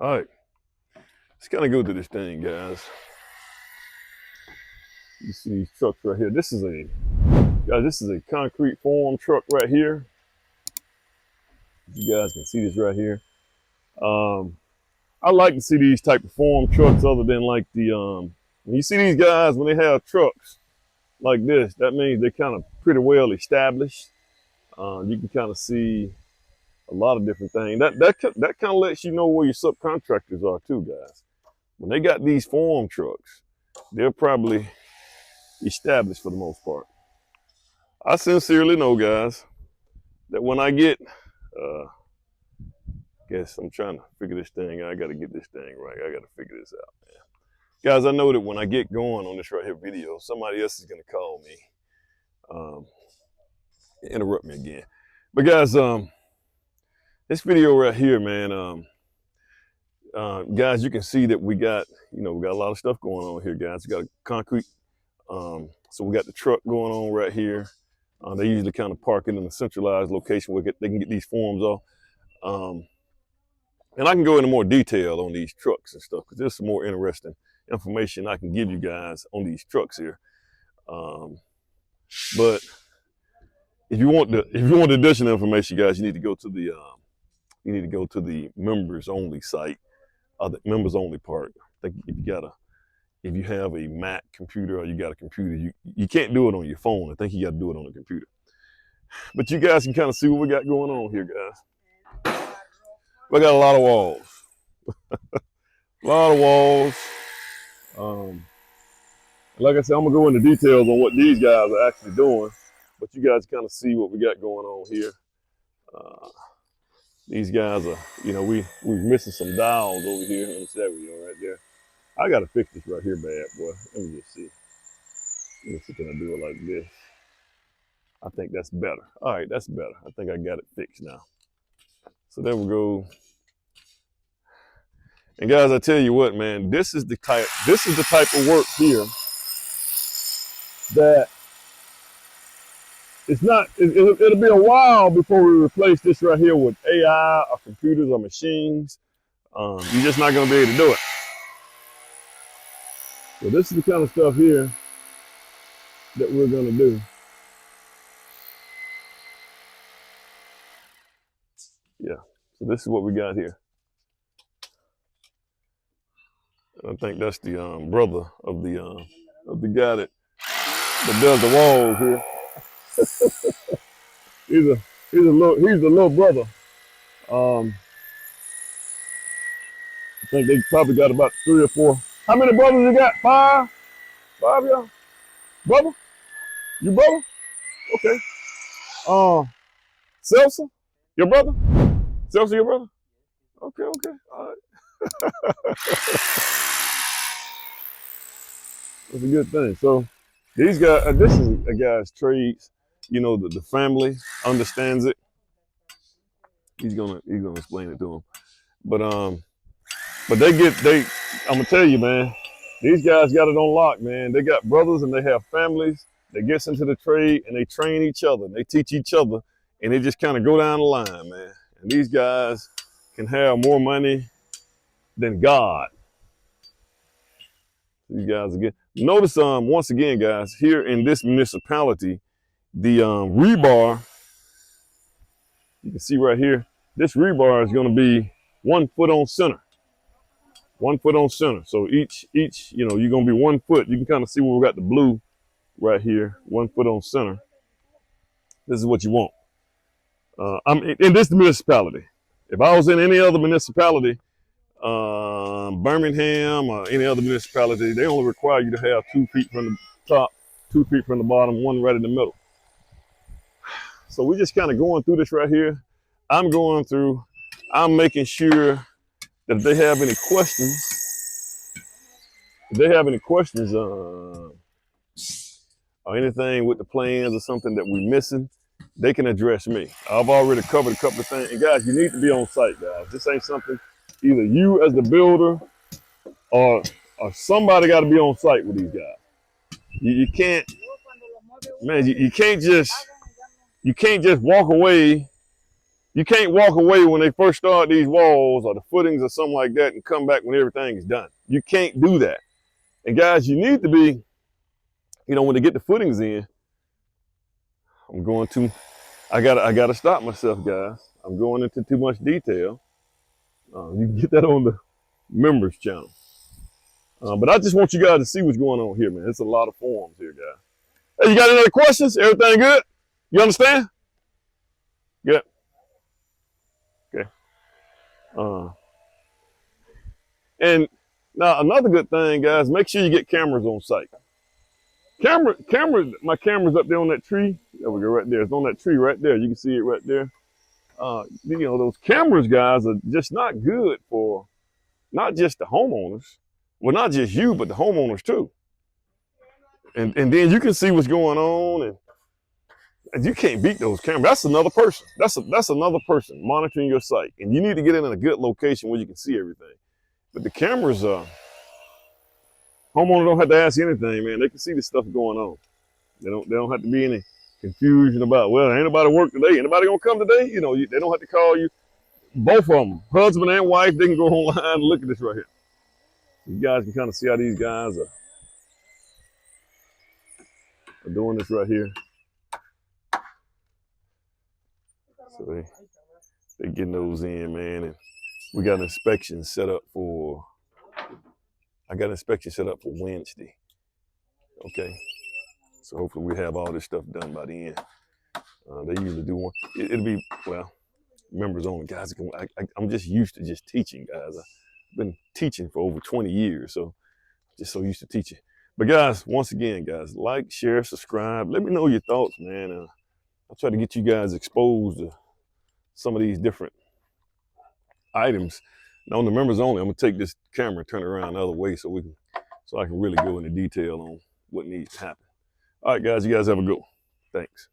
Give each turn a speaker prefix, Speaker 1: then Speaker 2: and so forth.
Speaker 1: All right, let's kind of go to this thing, guys. You see these trucks right here. This is a concrete form truck right here. You guys can see this right here. I like to see these type of form trucks other than like when you see these guys, when they have trucks like this, that means they're kind of pretty well established. You can kind of see a lot of different things. That kind of lets you know where your subcontractors are too, guys. When they got these form trucks, they're probably established for the most part. I sincerely know, guys, that when I get, guess I'm trying to figure this thing out. I got to get this thing right. I got to figure this out, man. Guys, I know that when I get going on this right here video, somebody else is going to call me, interrupt me again. But guys, this video right here, man, guys, you can see that we got a lot of stuff going on here, guys. We got a concrete, so we got the truck going on right here. They usually kind of park it in a centralized location where they can get these forms off. And I can go into more detail on these trucks and stuff because there's some more interesting information I can give you guys on these trucks here. But if you want the additional information, guys, you need to go to the members only site, the members only part. I think if you have a Mac computer or you got a computer, you can't do it on your phone. I think you got to do it on a computer. But you guys can kind of see what we got going on here, guys. We got a lot of walls. A lot of walls. Like I said, I'm gonna go into details on what these guys are actually doing, but you guys kind of see what we got going on here. These guys are, we're missing some dowels over here. There we go, right there. I gotta fix this right here, bad boy. Let me just see. Let me see, can I do it like this? I think that's better. All right, that's better. I think I got it fixed now. So there we go. And guys, I tell you what, man, this is the type of work here that it'll be a while before we replace this right here with AI or computers or machines. You're just not gonna be able to do it. So this is the kind of stuff here that we're gonna do. Yeah, so this is what we got here. I think that's the brother of the guy that does the walls here. he's the little brother. I think they probably got about 3 or 4. How many brothers you got? 5? 5 y'all? Brother? You brother? Okay. Celsa? Your brother? Celsa, your brother? Okay. All right. That's a good thing. So these guys, this is a guy's trades. The family understands it. He's gonna explain it to them. But I'm gonna tell you, man, these guys got it on lock, man. They got brothers and they have families that gets into the trade and they train each other and they teach each other and they just kind of go down the line, man. And these guys can have more money than God. These guys again. Notice once again, guys, here in this municipality, the rebar, you can see right here, this rebar is going to be 1 foot on center. 1 foot on center. So each, you're going to be 1 foot. You can kind of see where we got the blue right here, 1 foot on center. This is what you want. I'm in this municipality. If I was in any other municipality, Birmingham or any other municipality, they only require you to have 2 feet from the top, 2 feet from the bottom, 1 right in the middle. So we're just kind of going through this right here. I'm making sure that if they have any questions, or anything with the plans or something that we're missing, they can address me. I've already covered a couple of things. And guys, you need to be on site, guys. This ain't something either you as the builder or somebody got to be on site with these guys. You can't, man. You can't just walk away You can't walk away when they first start these walls or the footings or something like that and come back when everything is done. You can't do that. And guys, you need to be, when they get the footings in, I gotta stop myself, guys. I'm going into too much detail. You can get that on the members channel. But I just want you guys to see what's going on here, man. It's a lot of forms here, guys. Hey, you got any other questions? Everything good? You understand? Good. Okay. And now another good thing, guys, make sure you get cameras on site. My camera's up there on that tree. There we go, right there. It's on that tree right there. You can see it right there. Those cameras, guys, are just not good for not just the homeowners. Well, not just you, but the homeowners too. And then you can see what's going on, and you can't beat those cameras. That's another person. That's another person monitoring your site. And you need to get in a good location where you can see everything. But the cameras, homeowners don't have to ask anything, man. They can see the stuff going on. They don't have to be any confusion about, well, ain't nobody work today. Anybody gonna come today? They don't have to call you. Both of them, husband and wife, they can go online and look at this right here. You guys can kind of see how these guys are doing this right here. So they getting those in, man. And we got an inspection set up for, Wednesday. Okay. So hopefully we have all this stuff done by the end. They usually do one. It'll be, members only, guys. I'm just used to just teaching, guys. I've been teaching for over 20 years, so just so used to teaching. But guys, once again, guys, like, share, subscribe. Let me know your thoughts, man. I'll try to get you guys exposed to some of these different items. Now on the members only, I'm gonna take this camera and turn it around the other way so I can really go into detail on what needs to happen. All right, guys, you guys have a good one. Thanks.